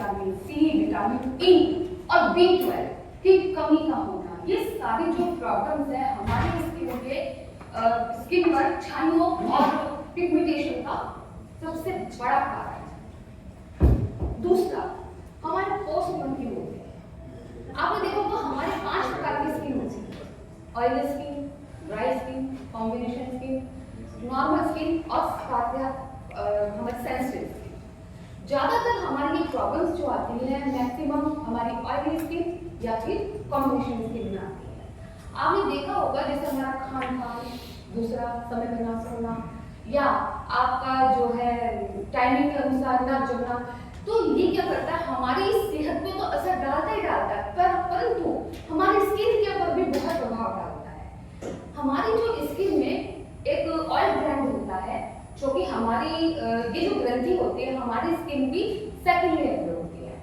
Vitamin C, vitamin E और B12 की कमी का होना, ये सारी जो प्रॉब्लम्स है हमारे स्किन के स्किन पर छाइयों और पिगमेंटेशन का सबसे बड़ा कारण है। दूसरा, हमारे पोस्ट बनती होती है। आपने देखो तो हमारे 5 प्रकार की स्किन होती है: oily skin, dry skin, combination skin, normal skin और साथ में हमारे सेंसिटिव स्किन। ज्यादातर हमारी ये प्रॉब्लम्स जो आती है मैक्सिमम हमारी ऑयली स्किन या फिर कॉम्बिनेशन स्किन में आती है। आपने देखा होगा जैसे हमारा खान पान, दूसरा समय पर ना सोना, या आपका जो है टाइमिंग के अनुसार ना जगना, तो ये क्या करता है हमारी सेहत पे तो असर डालता ही डालता है, परंतु हमारी स्किन के ऊपर भी बहुत प्रभाव डालता है। हमारी जो स्किन में एक ऑयल ग्लैंड होता है जो कि हमारी ये जो ग्रंथि होती है हमारी स्किन की सेकंड लेयर पे होती है,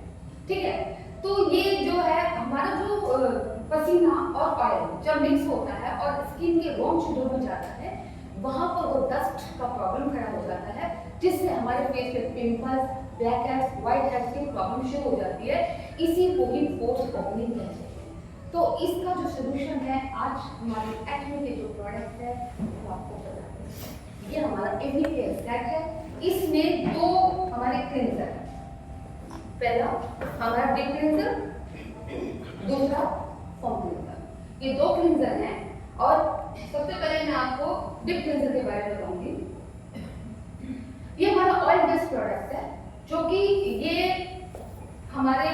ठीक है। तो ये जो है हमारा जो पसीना और ऑयल जब मिक्स होता है और स्किन के रोम छिद्रों में जाता है, वहां पर वो डस्ट का प्रॉब्लम खड़ा हो जाता है, जिससे हमारे फेस पे pimples, black heads, white heads की प्रॉब्लम शुरू हो जाती है। इसी को ही पोस्ट ओपनिंग कहते हैं। तो इसका जो सोल्यूशन है आज हमारे एक्ने के जो प्रोडक्ट है वो आपको बताते हैं। ये हमारा एवरी केयर सेट है। इसमें 2 हमारे क्लींजर है। पहला हमारा डीप क्लींजर, दूसरा फॉर्म क्लींजर। ये 2 क्लींजर हैं और सबसे पहले मैं आपको डीप क्लींजर के बारे में बताऊंगी। ये हमारा ऑयल बेस्ड प्रोडक्ट है जो कि ये हमारे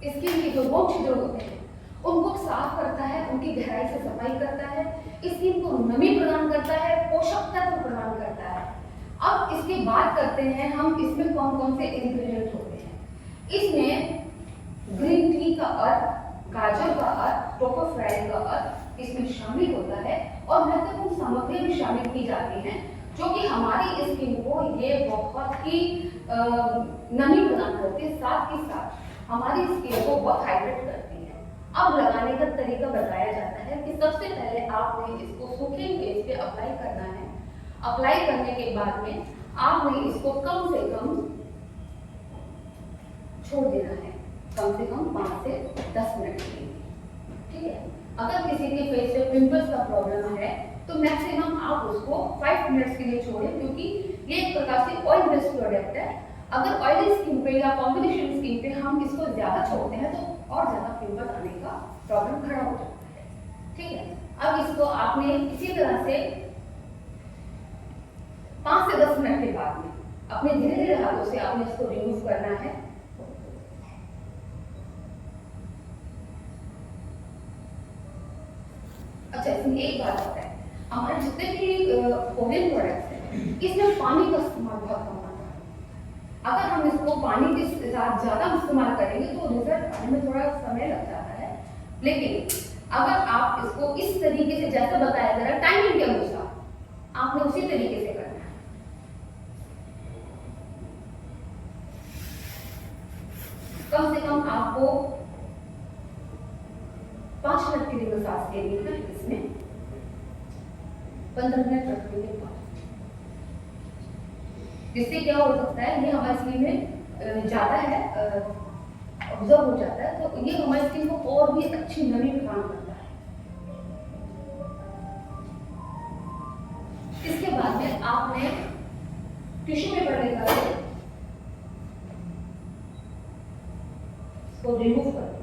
स्किन के जो रोग छिद्र होते हैं उनको साफ करता है, उनकी गहराई से सफाई करता है, स्किन को नमी प्रदान करता है, पोषक तत्व प्रदान करता है। अब इसकी बात करते हैं हम इसमें कौन कौन से इंग्रेडिएंट होते हैं। इसमें ग्रीन टी का अर्क, गाजर का अर्क, टोकोफेराइल का अर्क इसमें शामिल होता है और महत्वपूर्ण सामग्रियां भी शामिल की जाती हैं जो कि हमारी स्किन को ये बहुत ही नमी प्रदान करती है, साथ ही साथ हमारी स्किन को बहुत हाइड्रेट करती है। अब लगाने का तरीका बताया जाता है कि सबसे पहले आपने इसको सूखे फेस पे अप्लाई करना है। अप्लाई करने के बाद में आपने इसको कम से कम छोड़ देना है, कम से कम 5 से 10 मिनट के लिए, ठीक है। अगर किसी के फेस पे पिंपल्स का प्रॉब्लम है तो मैक्सिमम आप उसको 5 मिनट्स के लिए छोड़ें, क्योंकि ये एक प्रकार से ऑयल बेस्ड प्रोडक्ट है। अगर ऑयली स्किन पे या कॉम्बिनेशन स्किन पे हम इसको ज्यादा छोड़ते हैं तो और ज्यादा पिंपल आने का प्रॉब्लम खड़ा हो जाता है, ठीक है। अब इसको आपने इसी तरह से 5 से 10 मिनट के बाद में अपने धीरे धीरे हाथों से आपने इसको रिमूव करना है। अच्छा, इसमें एक बात होता है, हमारे जितने भी ओरियन प्रोडक्ट्स हैं इसमें पानी का इस्तेमाल बहुत कम आता है। अगर हम इसको पानी के साथ ज्यादा इस्तेमाल करेंगे तो रिजल्ट आने में थोड़ा समय लग जाता है, लेकिन अगर आप इसको इस तरीके से जैसा बताया जा रहा है टाइमिंग के अनुसार आपने उसी तरीके से करना है। कम से कम आपको 5 मिनट के लिए मसाज देनी है। इसमें 15 मिनट रखने के बाद जिससे क्या हो सकता है, ये हमारी स्किन में ज्यादा है ऑब्जर्व हो जाता है, तो ये हमारी स्किन को और भी अच्छी नमी प्रदान करता है। इसके बाद में आपने टिश्यू पेपर लेकर इसको रिमूव कर देना।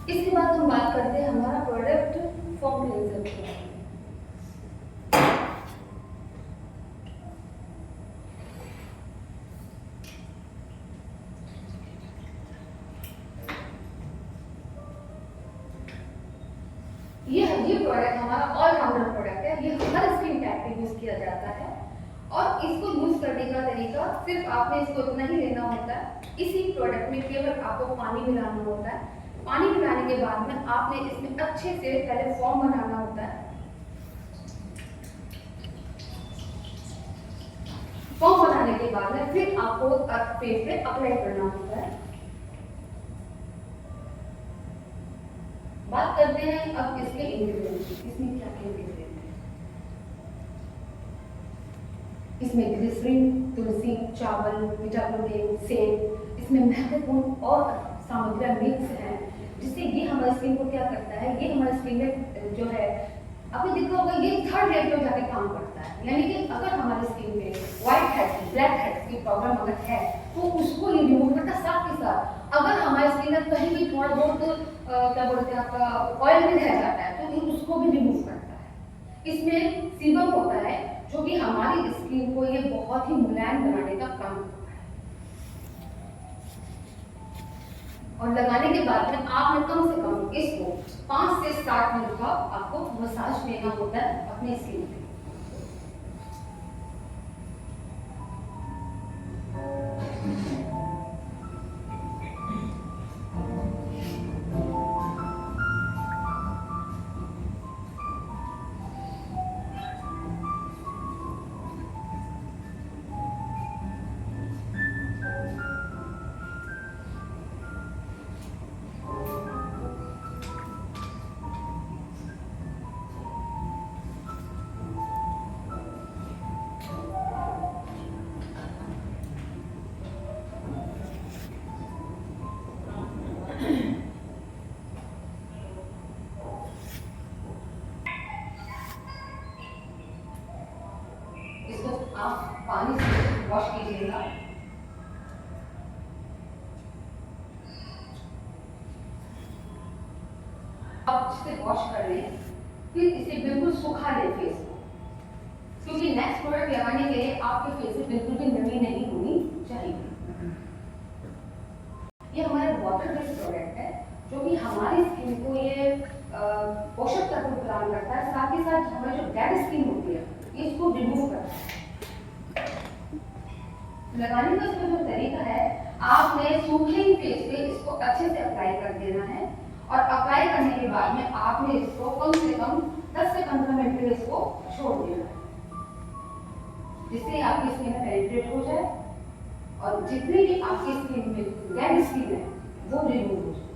इसके बाद हम बात करते हैं हमारा प्रोडक्ट फॉर्म क्लींजर की। ये प्रोडक्ट हमारा ऑलराउंडर प्रोडक्ट है। ये हर स्किन टाइप पे यूज किया जाता है और इसको यूज करने का तरीका सिर्फ आपने इसको इतना ही लेना होता है। इसी प्रोडक्ट में केवल आपको पानी मिलाना होता है। पानी मिलाने के बाद में आपने इसमें अच्छे से पहले फॉर्म बनाना होता है। फॉर्म बनाने के बाद में फिर आपको पेज पे अप्लाई करना होता है। बात करते हैं अब इसके इंग्रेडिएंट्स, इसमें क्या क्या इंग्रेडिएंट है। इसमें ग्लिसरीन, तुलसी, चावल, विटामिन, सेब, इसमें महत्वपूर्ण और सामग्रियां मिक्स हैं, जिससे ये हमारी स्किन को क्या करता है, ये हमारी स्किन में जो है आपने देखा होगा ये थर्ड लेवल पे जाके काम करता है। यानी कि अगर हमारी स्किन में व्हाइट हेड्स, ब्लैक हेड्स की प्रॉब्लम अगर है तो उसको ये रिमूव करता है। साथ ही साथ अगर हमारी स्किन में कहीं भी थोड़ा बहुत क्या बोलते हैं आपका ऑयल भी रह जाता है तो ये उसको भी रिमूव करता है। इसमें सीबम होता है जो कि हमारी स्किन को ये बहुत ही मुलायम बनाने का काम करता है। और लगाने के बाद में आपने कम से कम इसको 5 से 7 मिनट का आपको मसाज देना होता है अपने स्किन पे। इसको आप पानी से वॉश कीजिएगा। आप इसे वॉश कर लें, फिर इसे बिल्कुल सुखा लें फेस को, क्योंकि नेक्स्ट प्रोडक्ट लगाने के लिए आपके फेस से बिल्कुल भी नमी नहीं होनी चाहिए। ये हमारा वाटर बेस्ड प्रोडक्ट है जो कि हमारी स्किन को ये पोषक तत्व प्रदान करता है, साथ ही साथ हमारी जो डेड स्किन होती है इसको रिमूव करता है। लगाने का इसका जो तरीका है, आपने सूखे फेस पे इसको अच्छे से अप्लाई कर देना है और अप्लाई करने के बाद में आपने इसको कम से कम 10 से 15 मिनट के लिए इसको छोड़ देना है, जिससे आपकी स्किन में पेनिट्रेट हो जाए और जितनी भी आपकी स्किन में डेड स्किन है वो रिमूव हो जाए।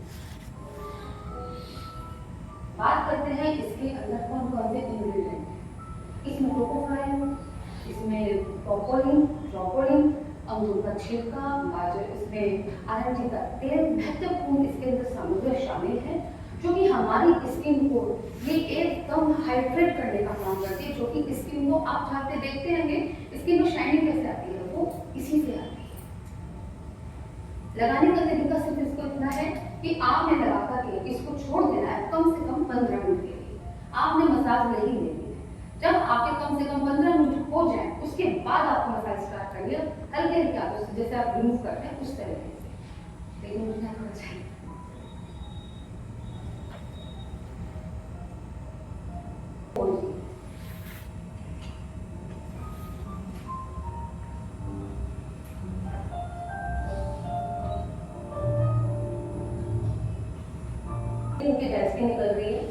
बात करते हैं इसके अंदर कौन कौन से इंग्रेडिएंट हैं। इसमें टोकोफाइन, इसमें प्रोपोलिन, अंगूर का छिलका, गाजर, इसमें आरंडी का तेल, महत्वपूर्ण इसके अंदर सामग्री शामिल है जो कि हमारी स्किन को ये एकदम हाइड्रेट करने का काम करती है, जो कि स्किन को आप चाहते देखते रहेंगे स्किन में शाइनिंग कैसे आती है, वो इसी से आती है। लगाने का तरीका सिर्फ इसको इतना है कि आपने लगा कर इसको छोड़ देना है कम से कम 15 मिनट के लिए। आपने मसाज नहीं लेनी है। जब आपके कम से कम 15 मिनट हो जाए उसके बाद आप मसाज स्टार्ट करिए, हल्के हल्के हाथों से, जैसे आप रिमूव करते हैं उस तरीके से। लेकिन मुझे थोड़ा चाहिए इनकी गैस भी निकल रही है।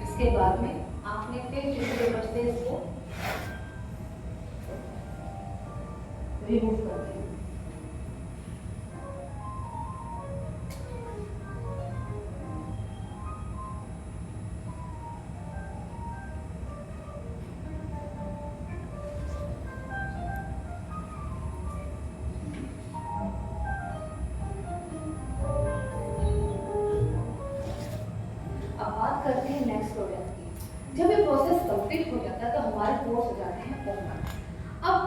इसके बाद में आपने फिर टिश्यू पेपर से इसको रिमूव कर दें। करते हैं नेक्स्ट प्रोडक्ट की। जब ये प्रोसेस कंप्लीट हो जाता है तो हमारे पोर्स हो जाते हैं ओपन। अब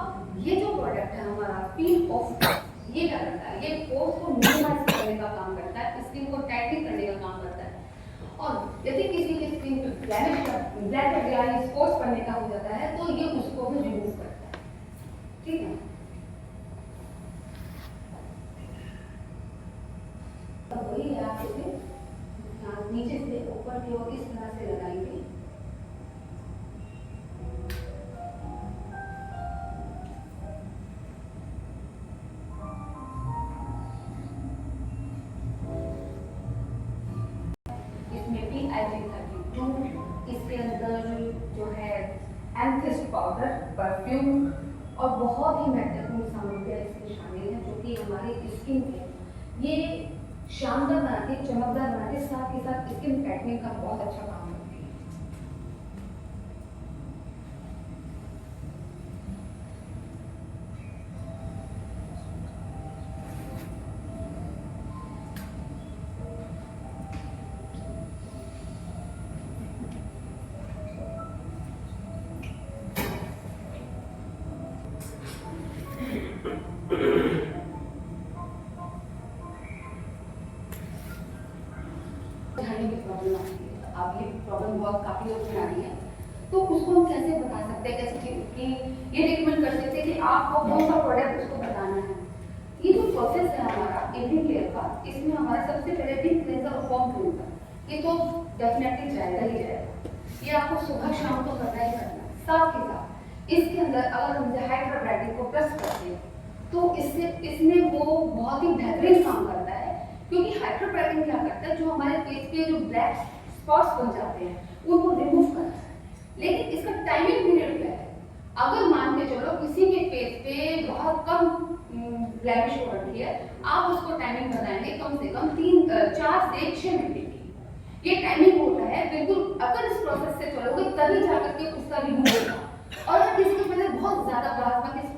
ये जो प्रोडक्ट है हमारा पील ऑफ, ये क्या करता है, ये पोर्स को मिनिमाइज करने का काम करता है, स्किन को टाइटनिंग करने का काम करता है। और यदि किसी की स्किन पे ब्लैक हेड या स्पॉट्स पड़ने का हो जाता है तो ये उसको भी रिमूव करता है। ठीक है, तो वही है, आप इसे नीचे से ऊपर की ओर इस तरह से लगाएंगे। इसमें भी एमेथिस्ट पाउडर, परफ्यूम और बहुत ही महत्वपूर्ण सामग्रियाँ इसमें शामिल हैं जो कि हमारी स्किन पे ये शानदार बनाती है, चमकदार बनाती है, साथ ही साथ स्किन टाइटनिंग का बहुत अच्छा काम करती है। प्रॉब्लम आती है, अब ये प्रॉब्लम बहुत काफी लोग आ रही है, तो उसको हम कैसे बता सकते हैं, कैसे कि ये रिकमेंड कर सकते हैं कि आपको कौन सा प्रोडक्ट उसको बताना है। ये जो प्रोसेस है हमारा इवनिंग केयर का, इसमें हमारा सबसे पहले डीप क्लेंजर और फॉर्म क्लेंजर, ये तो डेफिनेटली जाएगा ही जाएगा, ये आपको सुबह शाम तो करना ही करना है। साथ ही साथ इसके अंदर अगर हम हाइड्रोब्राइटिन को प्लस करते हैं तो इसमें वो बहुत ही बेहतरीन काम करता है, क्योंकि हाइड्रोब्राइटिन क्या करता है, जो हमारे फेस पे जो ब्लैक स्पॉट्स बन जाते हैं उनको रिमूव करता है। लेकिन इसका टाइमिंग पीरियड क्या है, अगर मान के चलो किसी के फेस पे बहुत कम ब्लैमिश हो रही है, आप उसको टाइमिंग बताएंगे कम से कम 4 से 6 मिनट की। ये टाइमिंग होता है बिल्कुल, अगर इस प्रोसेस से चलोगे तभी जाकर के उसका रिमूव होगा। और अगर किसी के पहले बहुत ज्यादा प्लाज्मा की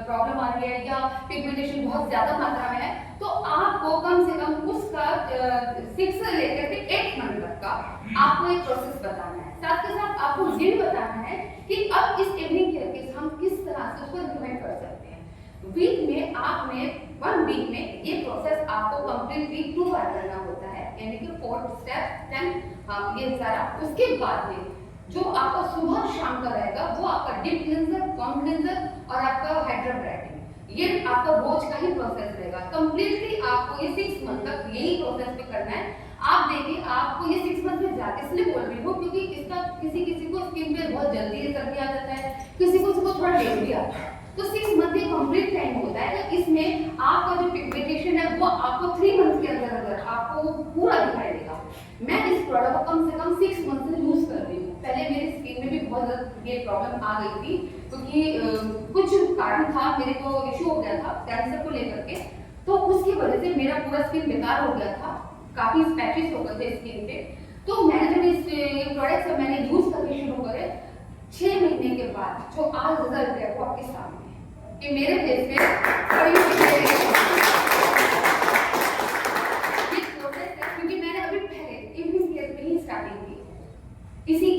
प्रॉब्लम आ रही है या पिगमेंटेशन बहुत ज्यादा मात्रा में है, तो आपको कम से कम उसका 6 से लेकर के 8 मंथ तक का आपको एक प्रोसेस बताना है। साथ के साथ आपको ये भी बताना है कि अब इस इवनिंग केयर के हम किस तरह से उसको इम्प्लीमेंट कर सकते हैं। वीक में आपने 1 वीक में ये प्रोसेस आपको कंप्लीटली 2 बार करना होता है, यानी कि 4 स्टेप 10 ये सारा। उसके बाद में जो आपका सुबह शाम का रहेगा वो आपका डीप क्लींजर, फॉर्म क्लींजर और आपका हाइड्रोब्राइटिन, ये आपका रोज का ही प्रोसेस रहेगा। कंप्लीटली आपको ये 6 मंथ तक यही प्रोसेस पे करना है। आप देखिए आपको ये 6 मंथ में जाके इसलिए बोल रही हूँ क्योंकि इसका किसी को स्किन पे बहुत जल्दी रिजल्ट भी आ जाता है, किसी को थोड़ा लेट भी आता है। तो 6 मंथ ये कंप्लीट टाइम होता है, तो इसमें आपका जो पिगमेंटेशन है वो आपको 3 मंथ के अंदर अंदर आपको पूरा दिखाई देगा। मैं इस प्रोडक्ट को कम से कम 6 मंथ से यूज कर रही हूँ। पहले मेरी स्किन में भी बहुत ज्यादा ये प्रॉब्लम आ गई थी, क्योंकि कुछ कारण था, मेरे को इशू हो गया था कैंसर को लेकर के, तो उसकी वजह से मेरा पूरा स्किन बेकार हो गया था, काफी पैचेस हो गए थे स्किन पे। तो मैंने जब इस प्रोडक्ट से मैंने यूज करके शुरू करे, 6 महीने के बाद जो आज रिजल्ट है वो आपके सामने है कि मेरे फेस पे क्योंकि मैंने अभी पहले इवनिंग केयर पे ही स्टार्टिंग की। इसी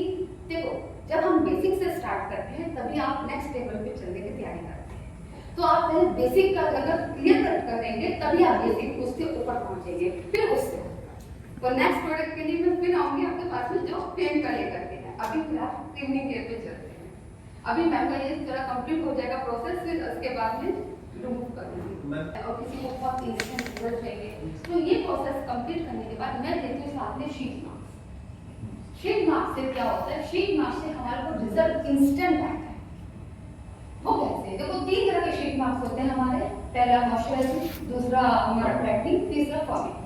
देखो, जब हम बेसिक से स्टार्ट करते हैं तभी आप नेक्स्ट लेवल पे चलने की तैयारी करते हैं। तो आप पहले बेसिक का अगर क्लियर कट करेंगे तभी आप बेसिक उससे ऊपर पहुंचेंगे, फिर उससे तो नेक्स्ट प्रोडक्ट के लिए मैं फिर आऊंगी आपके पास में जो पेन का लेकर के है। अभी फिलहाल इवनिंग केयर पे चलते हैं। अभी मैम का ये थोड़ा कंप्लीट हो जाएगा प्रोसेस, फिर उसके बाद में रिमूव कर दूंगी। और किसी को बहुत इंस्टेंट रिजल्ट चाहिए तो ये प्रोसेस कंप्लीट करने के बाद मैं देती हूँ साथ में शीट मास्क। शीट मास्क से क्या होता है, शीट मास्क से हमारे को रिजल्ट इंस्टेंट आता है। वो कैसे, देखो 3 तरह के शीट मास्क होते हैं हमारे, पहला मॉइस्चराइजिंग, दूसरा हमारा ब्राइटनिंग, तीसरा फॉर्मिंग।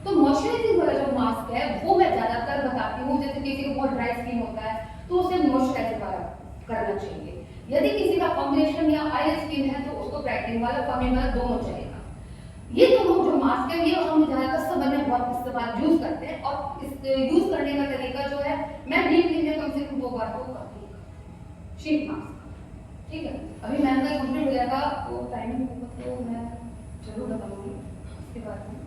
तो मॉइस्चराइजिंग वाला जो मास्क है वो मैं ज्यादातर बताती हूँ, जैसे किसी को बहुत ड्राई स्किन होता है तो उसे मॉइस्चराइजर वाला करना चाहिए। यदि किसी का कॉम्बिनेशन या ऑयली स्किन है तो उसको ब्राइटनिंग वाला, फॉर्मिंग वाला दोनों चलेगा। ये दोनों जो मास्क है ये हम ज्यादातर समर में बहुत इस्तेमाल यूज करते हैं, और इस यूज करने का तरीका जो है मैं वीकली में कम से कम 2 बार तो करती हूँ शीट मास्क। ठीक है, अभी मैम का कंप्लीट हो जाएगा तो टाइमिंग होगा तो मैं जरूर बताऊंगी उसके बाद में।